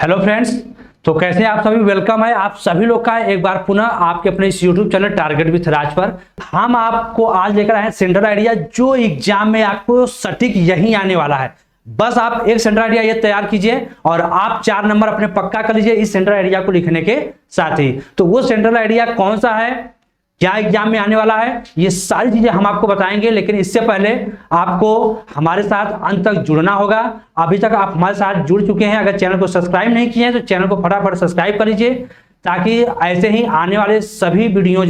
Hello friends, तो कैसे हैं आप सभी। वेलकम है आप सभी लोग का एक बार पुनः आपके अपने इस यूट्यूब चैनल टारगेट विथ राज पर। हम आपको आज लेकर आए हैं सेंट्रल आइडिया, जो एग्जाम में आपको सटीक यही आने वाला है। बस आप एक सेंट्रल आइडिया ये तैयार कीजिए और आप 4 नंबर अपने पक्का कर लीजिए इस सेंट्रल आइडिया को लिखने के साथ ही। तो वो सेंट्रल आइडिया कौन सा है, क्या एग्जाम में आने वाला है, ये सारी चीजें हम आपको बताएंगे। लेकिन इससे पहले आपको हमारे साथ अंत तक जुड़ना होगा। अभी तक आप हमारे साथ जुड़ चुके हैं, अगर चैनल को सब्सक्राइब नहीं किए हैं तो चैनल को फटाफट सब्सक्राइब कर लीजिए, ताकि ऐसे ही आने वाले सभी वीडियो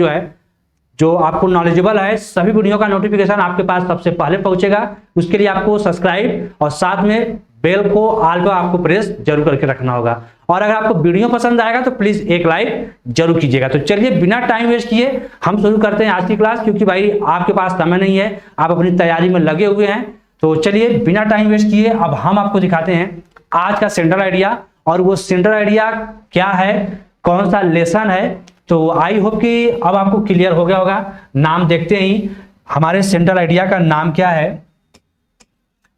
जो आपको नॉलेजेबल है, सभी वीडियो का नोटिफिकेशन आपके पास सबसे पहले पहुंचेगा। उसके लिए आपको सब्सक्राइब और साथ में बेल को ऑल पर आपको प्रेस जरूर करके रखना होगा। और अगर आपको वीडियो पसंद आएगा तो प्लीज एक लाइक जरूर कीजिएगा। तो चलिए बिना टाइम वेस्ट किए हम शुरू करते हैं आज की क्लास, क्योंकि भाई आपके पास समय नहीं है, आप अपनी तैयारी में लगे हुए हैं। तो चलिए बिना टाइम वेस्ट किए अब हम आपको दिखाते हैं आज का सेंट्रल आइडिया। और वो सेंट्रल आइडिया क्या है, कौन सा लेसन है, तो आई होप कि अब आपको क्लियर हो गया होगा। नाम देखते ही हमारे सेंट्रल आइडिया का नाम क्या है,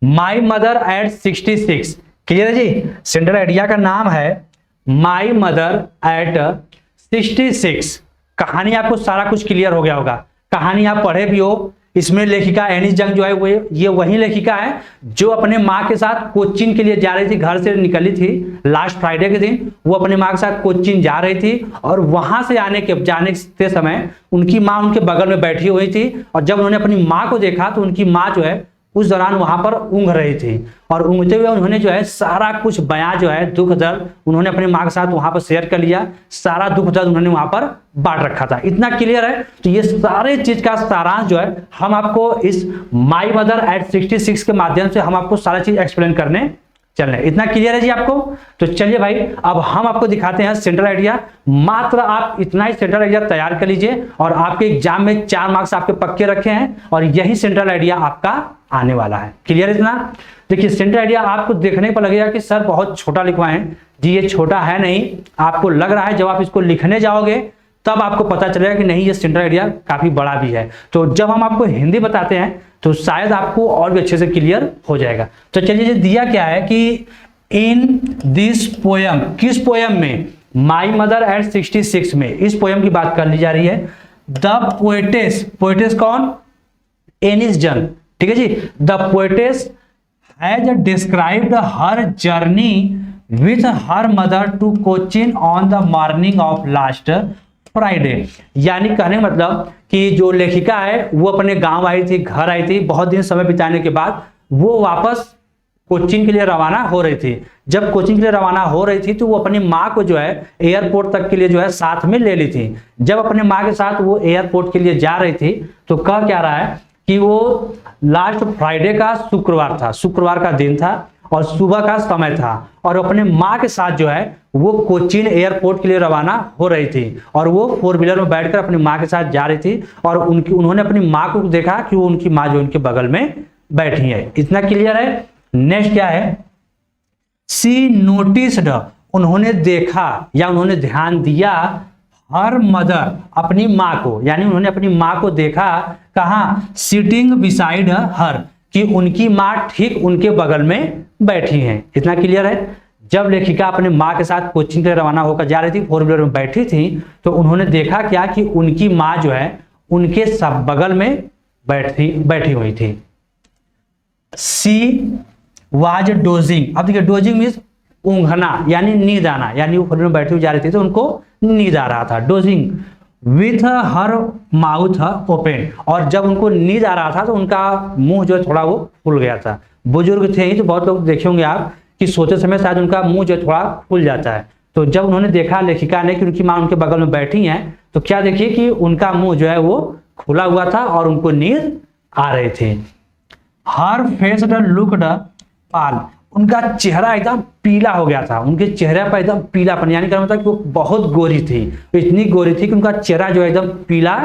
माई मदर एट 66। क्लियर है जी। सेंट्रल आइडिया का नाम है माई मदर एट 66। कहानी आपको सारा कुछ क्लियर हो गया होगा, कहानी आप पढ़े भी हो। इसमें लेखिका एनिस जंग जो है वो ये वही लेखिका है जो अपने माँ के साथ कोचिंग के लिए जा रही थी। घर से निकली थी लास्ट फ्राइडे के दिन, वो अपने माँ के साथ कोचिंग जा रही थी। और वहां से जाने के समय उनकी माँ उनके बगल में बैठी हुई थी। और जब उन्होंने अपनी माँ को देखा तो उनकी माँ जो है उस दौरान वहां पर ऊँघ रही थी। और ऊँघते हुए उन्होंने जो है सारा कुछ बयां जो है दुख दर्द उन्होंने अपने माँ के साथ वहां पर शेयर कर लिया। सारा दुख दर्द उन्होंने वहां पर बांट रखा था। इतना क्लियर है। तो ये सारे चीज का सारांश जो है हम आपको इस माई मदर एट 66 के माध्यम से हम आपको सारा चीज एक्सप्लेन करने चल रहे हैं। इतना क्लियर है जी आपको। तो चलिए भाई अब हम आपको दिखाते हैं सेंट्रल आइडिया। मात्र आप इतना ही सेंट्रल आइडिया तैयार कर लीजिए और आपके एग्जाम में 4 मार्क्स आपके पक्के रखे हैं और यही सेंट्रल आइडिया आपका आने वाला है। क्लियर है इतना। देखिए सेंट्रल आइडिया आपको देखने पर लगेगा कि सर बहुत छोटा लिखवाए हैं जी, ये छोटा है नहीं। आपको लग रहा है जब आप इसको लिखने जाओगे तब आपको पता चलेगा कि नहीं ये सेंट्रल आइडिया काफी बड़ा भी है। तो जब हम आपको हिंदी बताते हैं तो शायद आपको और भी अच्छे से क्लियर हो जाएगा। तो चलिए ये दिया क्या है कि इन दिस पोयम, किस पोयम में, माई मदर एट 66 में, इस पोयम की बात कर ली जा रही है। द पोएटेस, पोएटेस कौन, एनिस जंग, ठीक है जी। The poetess has described her journey with her mother to Cochin on the morning of last Friday. यानी कहने का मतलब कि जो लेखिका है वो अपने गांव आई थी, घर आई थी, बहुत दिन समय बिताने के बाद वो वापस कोचिंग के लिए रवाना हो रही थी। जब कोचिंग के लिए रवाना हो रही थी तो वो अपनी माँ को जो है एयरपोर्ट तक के लिए जो है साथ में ले ली थी। जब अपने माँ के साथ वो एयरपोर्ट के लिए जा रही थी तो कह क्या रहा है कि वो लास्ट फ्राइडे का शुक्रवार था, शुक्रवार का दिन था और सुबह का समय था। और अपने माँ के साथ जो है वो कोचीन एयरपोर्ट के लिए रवाना हो रही थी और वो 4 व्हीलर में बैठकर अपनी माँ के साथ जा रही थी। और उन्होंने अपनी माँ को देखा कि वो उनकी माँ जो उनके बगल में बैठी है। इतना क्लियर है। नेक्स्ट क्या है, सी नोटिस्ड, उन्होंने देखा या उन्होंने ध्यान दिया, हर मदर, अपनी माँ को, यानी उन्होंने अपनी माँ को देखा कहाँ, सिटिंग बिसाइड हर, कि उनकी माँ ठीक उनके बगल में बैठी हैं। इतना क्लियर है। जब लेखिका अपने माँ के साथ कोचिंग के लिए रवाना होकर जा रही थी, 4 व्हीलर में बैठी थी, तो उन्होंने देखा क्या कि उनकी माँ जो है उनके सब बगल में बैठी हुई थी। सी वाज डोजिंग, अब देखिए डोजिंग मीन्स ऊँघना यानी नींद आना, यानी वो 4 व्हीलर में बैठी हुई जा रही थी तो उनको नींद आ रहा था। Dosing with her mouth open, और जब उनको नींद आ रहा था तो उनका मुंह जो है थोड़ा वो खुल गया था। बुजुर्ग थे ही तो बहुत लोग देखे होंगे आप कि सोते समय शायद उनका मुंह जो थोड़ा खुल जाता है। तो जब उन्होंने देखा लेखिका ने कि उनकी माँ उनके बगल में बैठी हैं तो क्या देखिए कि उनका मुंह जो है वो खुला हुआ था और उनको नींद आ रही थी। हर फेस लुक्ड पाल, उनका चेहरा एकदम पीला हो गया था, उनके चेहरे पर एकदम पीलापन, यानी कहना मतलब कि वो बहुत गोरी थी, इतनी गोरी थी कि उनका चेहरा जो एकदम पीला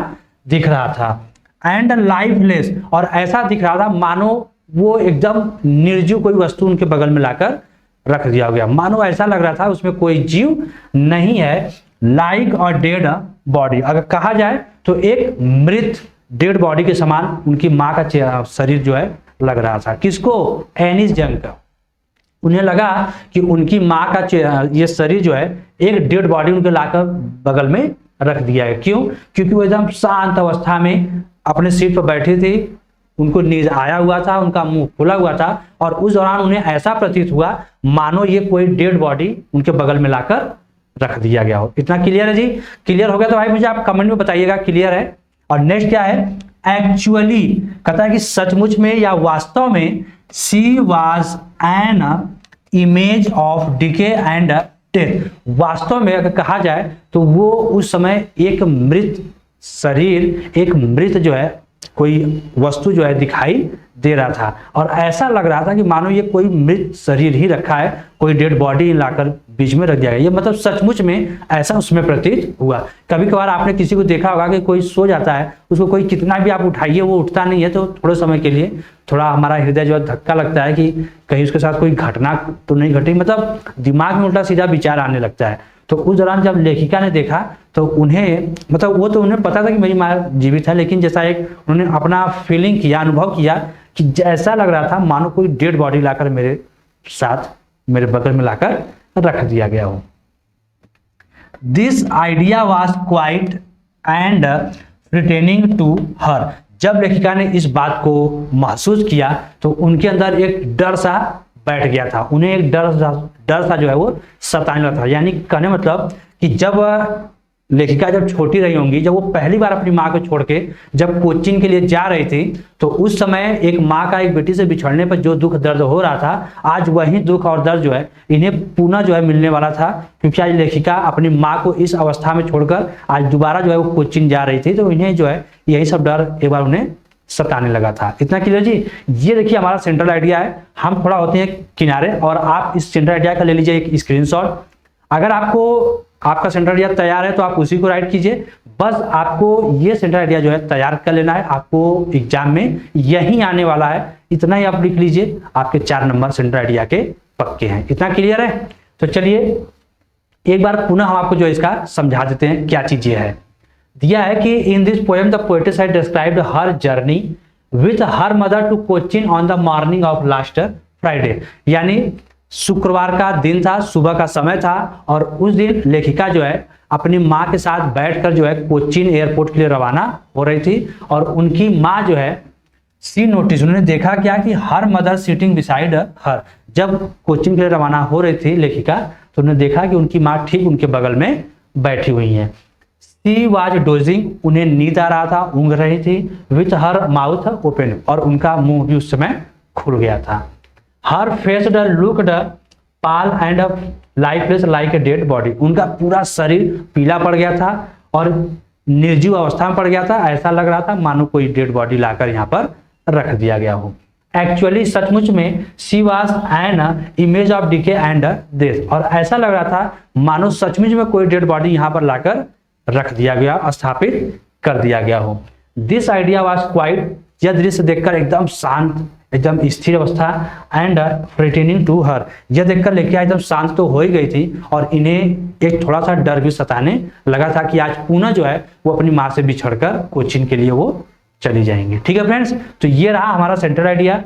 दिख रहा था। एंड लाइफलेस, और ऐसा दिख रहा था मानो वो एकदम निर्जीव कोई वस्तु उनके बगल में लाकर रख दिया गया, मानो ऐसा लग रहा था उसमें कोई जीव नहीं है। लाइक और डेड बॉडी, अगर कहा जाए तो एक मृत डेड बॉडी के समान उनकी माँ का शरीर जो है लग रहा था। किसको, एनिस जंग का। उन्हें लगा कि उनकी माँ का ये शरीर जो है एक डेड बॉडी उनके लाकर बगल में रख दिया है। क्यों? क्योंकि वो एकदम शांत अवस्था में अपने सीट पर बैठे थे, उनको नींद आया हुआ था, उनका मुंह खुला हुआ था और उस दौरान उन्हें ऐसा प्रतीत हुआ मानो ये कोई डेड बॉडी उनके बगल में लाकर रख दिया गया हो। इतना क्लियर है जी? क्लियर हो गया तो भाई मुझे आप कमेंट में बताइएगा क्लियर है। और नेक्स्ट क्या है? एक्चुअली कहता है कि सचमुच में या वास्तव में she was an image of decay and death. वास्तव में अगर कहा जाए तो वो उस समय एक मृत शरीर, एक मृत जो है कोई वस्तु जो है दिखाई दे रहा था और ऐसा लग रहा था कि मानो ये कोई मृत शरीर ही रखा है, कोई डेड बॉडी लाकर बीच में रख दिया गया। ये मतलब सचमुच में ऐसा उसमें प्रतीत हुआ। कभी कभार आपने किसी को देखा होगा कि कोई सो जाता है, उसको कोई कितना भी आप उठाइए वो उठता नहीं है, तो थोड़े समय के लिए थोड़ा हमारा हृदय जो है धक्का लगता है कि कहीं उसके साथ कोई घटना तो नहीं घटी, मतलब दिमाग में उल्टा सीधा विचार आने लगता है। तो उस दौरान जब लेखिका ने देखा तो उन्हें मतलब वो तो उन्हें पता था कि मेरी माँ जीवित है, लेकिन जैसा एक उन्होंने अपना फीलिंग किया, अनुभव किया कि ऐसा लग रहा था मानो कोई डेड बॉडी लाकर मेरे साथ मेरे बगल में लाकर रख दिया गया हो। This idea was quite and retaining to her. जब लेखिका ने इस बात को महसूस किया तो उनके अंदर एक डर सा बैठ गया था, उन्हें एक डर सा जो है वो सताने लगा था। यानी कहने मतलब कि जब लेखिका जब छोटी रही होंगी, जब वो पहली बार अपनी माँ को छोड़ के जब कोचिंग के लिए जा रही थी तो उस समय एक माँ का एक बेटी से बिछड़ने पर जो दुख दर्द हो रहा था, आज वही दुख और दर्द जो है इन्हें पुनः जो है मिलने वाला था। क्योंकि आज लेखिका अपनी माँ को इस अवस्था में छोड़कर आज दोबारा जो है वो कोचिंग जा रही थी, तो इन्हें जो है यही सब डर एक बार उन्हें सताने लगा था। इतना क्लियर जी? ये देखिए हमारा सेंट्रल आइडिया है। हम थोड़ा होते हैं किनारे और आप इस सेंट्रल आइडिया का ले लीजिए एक स्क्रीनशॉट। अगर आपको आपका सेंट्रल आइडिया तैयार है तो आप उसी को राइट कीजिए। बस आपको ये सेंट्रल आइडिया जो है तैयार कर लेना है, आपको एग्जाम में यही आने वाला है। इतना ही आप लिख लीजिए, आपके 4 नंबर सेंट्रल आइडिया के पक्के हैं। इतना क्लियर है? तो चलिए एक बार पुनः हम आपको जो इसका समझा देते हैं क्या चीज ये है। दिया है कि in this poem the poetess had described her journey with her mother to Cochin on the morning of last Friday. यानी शुक्रवार का दिन था, सुबह का समय था और उस दिन लेखिका जो है अपनी माँ के साथ बैठकर जो है कोचीन एयरपोर्ट के लिए रवाना हो रही थी और उनकी माँ जो है सी नोटिस, उन्होंने देखा क्या कि her mother sitting beside her. जब कोचिंग के लिए रवाना हो रही थी लेखिका तो उन्होंने देखा कि उनकी माँ ठीक उनके बगल में बैठी हुई है। सी वाज डोजिंग, उन्हें नींद आ रहा था, ऊँघ रही थी। विथ हर माउथ ओपन, और उनका मुंह भी उस समय खुल गया था। Her face looked pale and lifeless like a dead body, उनका पूरा शरीर पीला पड़ गया था और निर्जीव अवस्था में पड़ गया था। ऐसा लग रहा था मानो कोई डेड बॉडी लाकर यहाँ पर रख दिया गया हो। एक्चुअली सचमुच में she was an image of decay and death, और ऐसा लग रहा था मानो सचमुच में कोई डेड बॉडी यहाँ पर लाकर रख दिया गया, स्थापित कर दिया गया हो। दिस आइडिया वाज क्वाइट, यह दृश्य देखकर एकदम शांत, एकदम स्थिर अवस्था एंड रिटेनिंग टू हर, यह देखकर लेखिका एकदम शांत तो हो ही गई थी और इन्हें एक थोड़ा सा डर भी सताने लगा था कि आज पुनः जो है वो अपनी माँ से बिछड़कर कोचिंग के लिए वो चली जाएंगे। ठीक है फ्रेंड्स, तो ये रहा हमारा सेंट्रल आइडिया।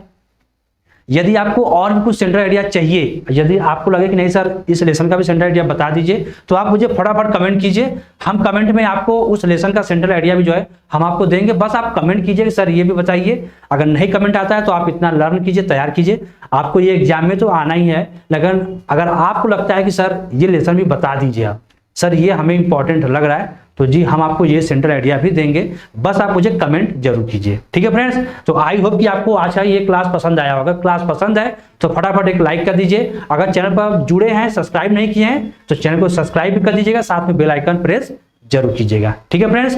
यदि आपको और भी कुछ सेंट्रल आइडिया चाहिए, यदि आपको लगे कि नहीं सर इस लेसन का भी सेंट्रल आइडिया बता दीजिए, तो आप मुझे फटाफट कमेंट कीजिए। हम कमेंट में आपको उस लेसन का सेंट्रल आइडिया भी जो है हम आपको देंगे। बस आप कमेंट कीजिए कि सर ये भी बताइए। अगर नहीं कमेंट आता है तो आप इतना लर्न कीजिए, तैयार कीजिए, आपको ये एग्जाम में तो आना ही है। लेकिन अगर आपको लगता है कि सर ये लेसन भी बता दीजिए आप, सर ये हमें इंपॉर्टेंट लग रहा है, तो जी हम आपको ये सेंट्रल आइडिया भी देंगे। बस आप मुझे कमेंट जरूर कीजिए। ठीक है फ्रेंड्स, तो आई होप कि आपको आज का ये क्लास पसंद आया होगा। क्लास पसंद है तो फटाफट एक लाइक कर दीजिए। अगर चैनल पर जुड़े हैं, सब्सक्राइब नहीं किए हैं तो चैनल को सब्सक्राइब भी कर दीजिएगा, साथ में बेल आइकन प्रेस जरूर कीजिएगा। ठीक है फ्रेंड्स।